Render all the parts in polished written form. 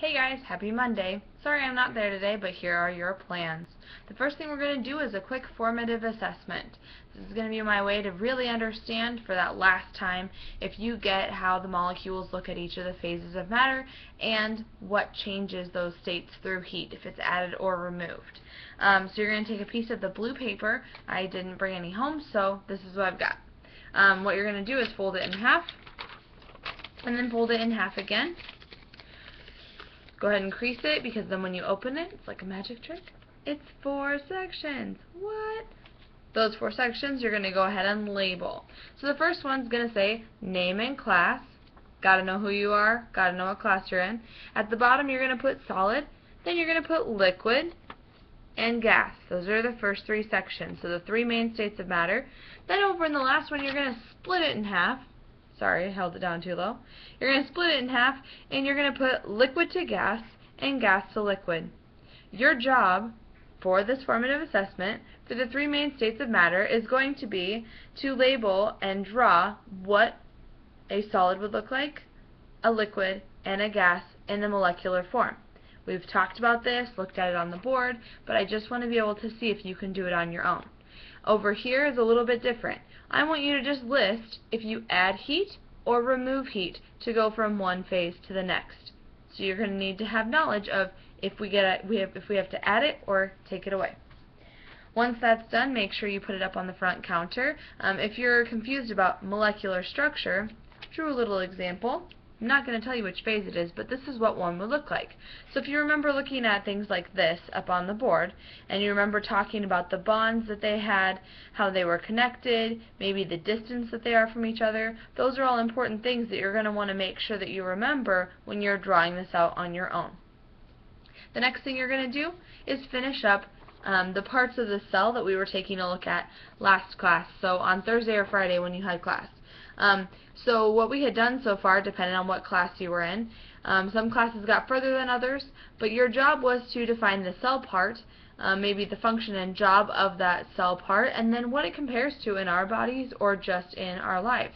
Hey guys, happy Monday. Sorry I'm not there today, but here are your plans. The first thing we're going to do is a quick formative assessment. This is going to be my way to really understand for that last time if you get how the molecules look at each of the phases of matter and what changes those states through heat, if it's added or removed. So you're going to take a piece of the blue paper. I didn't bring any home, so this is what I've got. What you're going to do is fold it in half and then fold it in half again. Go ahead and crease it, because then when you open it, it's like a magic trick. It's 4 sections. What? Those 4 sections you're going to go ahead and label. So the first one's going to say name and class. Got to know who you are. Got to know what class you're in. At the bottom you're going to put solid. Then you're going to put liquid and gas. Those are the first 3 sections. So the 3 main states of matter. Then over in the last one you're going to split it in half. Sorry, I held it down too low. You're going to split it in half, and you're going to put liquid to gas and gas to liquid. Your job for this formative assessment for the 3 main states of matter is going to be to label and draw what a solid would look like, a liquid, and a gas in the molecular form. We've talked about this, looked at it on the board, but I just want to be able to see if you can do it on your own. Over here is a little bit different. I want you to just list if you add heat or remove heat to go from one phase to the next. So you're going to need to have knowledge of if we have to add it or take it away. Once that's done, make sure you put it up on the front counter. If you're confused about molecular structure, I drew a little example. I'm not going to tell you which phase it is, but this is what one would look like. So if you remember looking at things like this up on the board, and you remember talking about the bonds that they had, how they were connected, maybe the distance that they are from each other, those are all important things that you're going to want to make sure that you remember when you're drawing this out on your own. The next thing you're going to do is finish up the parts of the cell that we were taking a look at last class, so on Thursday or Friday when you had class. So what we had done so far, depending on what class you were in, some classes got further than others, but your job was to define the cell part, maybe the function and job of that cell part, and then what it compares to in our bodies or just in our lives.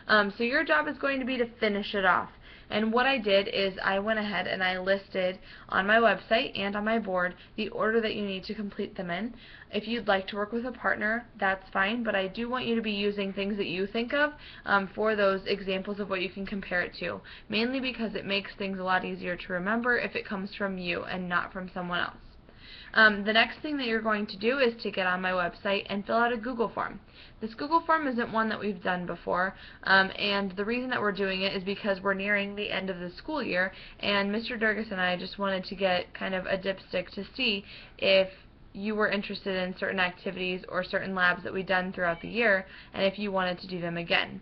So your job is going to be to finish it off. And what I did is I went ahead and I listed on my website and on my board the order that you need to complete them in. If you'd like to work with a partner, that's fine, but I do want you to be using things that you think of for those examples of what you can compare it to, mainly because it makes things a lot easier to remember if it comes from you and not from someone else. The next thing that you're going to do is to get on my website and fill out a Google form. This Google form isn't one that we've done before, and the reason that we're doing it is because we're nearing the end of the school year, and Mr. Durgis and I just wanted to get kind of a dipstick to see if you were interested in certain activities or certain labs that we've done throughout the year, and if you wanted to do them again.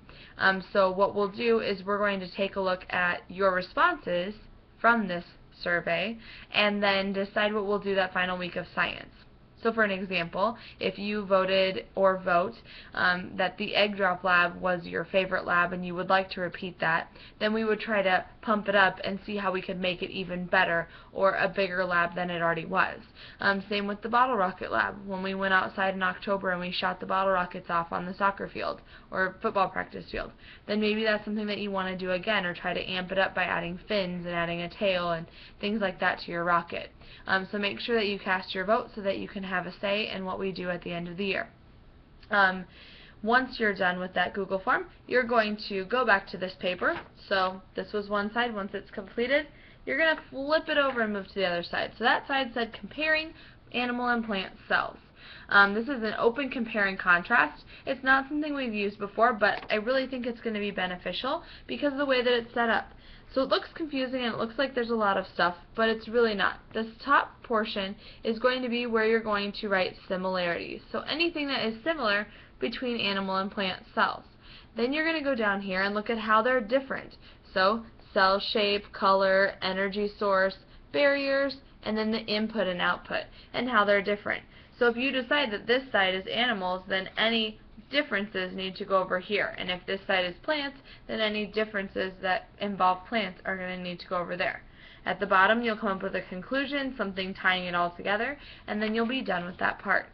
So what we'll do is we're going to take a look at your responses from this survey and then decide what we'll do that final week of science. So for an example, if you voted or vote that the egg drop lab was your favorite lab and you would like to repeat that, then we would try to pump it up and see how we could make it even better or a bigger lab than it already was. Same with the bottle rocket lab. When we went outside in October and we shot the bottle rockets off on the soccer field or football practice field, then maybe that's something that you want to do again, or try to amp it up by adding fins and adding a tail and things like that to your rocket. So make sure that you cast your vote so that you can have a say in what we do at the end of the year. Once you're done with that Google form, you're going to go back to this paper. So this was one side. Once it's completed, you're going to flip it over and move to the other side. So that side said comparing animal and plant cells. This is an open compare and contrast. It's not something we've used before, but I really think it's going to be beneficial because of the way that it's set up. So it looks confusing and it looks like there's a lot of stuff, but it's really not. This top portion is going to be where you're going to write similarities. So anything that is similar between animal and plant cells. Then you're going to go down here and look at how they're different. So cell shape, color, energy source, barriers, and then the input and output, and how they're different. So if you decide that this side is animals, then any differences need to go over here. And if this side is plants, then any differences that involve plants are going to need to go over there. At the bottom, you'll come up with a conclusion, something tying it all together, and then you'll be done with that part.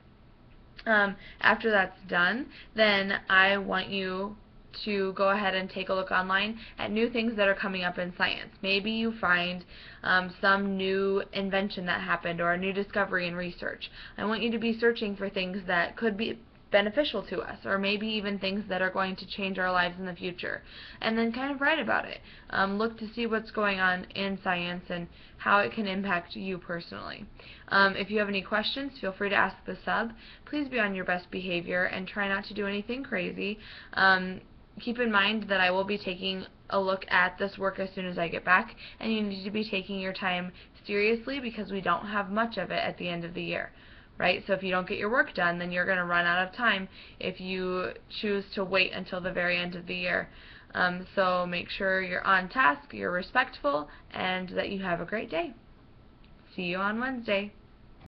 After that's done, then I want you to go ahead and take a look online at new things that are coming up in science. Maybe you find some new invention that happened or a new discovery in research. I want you to be searching for things that could be beneficial to us, or maybe even things that are going to change our lives in the future, and then kind of write about it. Look to see what's going on in science and how it can impact you personally. If you have any questions, feel free to ask the sub. Please be on your best behavior and try not to do anything crazy. Keep in mind that I will be taking a look at this work as soon as I get back, and you need to be taking your time seriously because we don't have much of it at the end of the year. Right? So if you don't get your work done, then you're going to run out of time if you choose to wait until the very end of the year. So make sure you're on task, you're respectful, and that you have a great day. See you on Wednesday.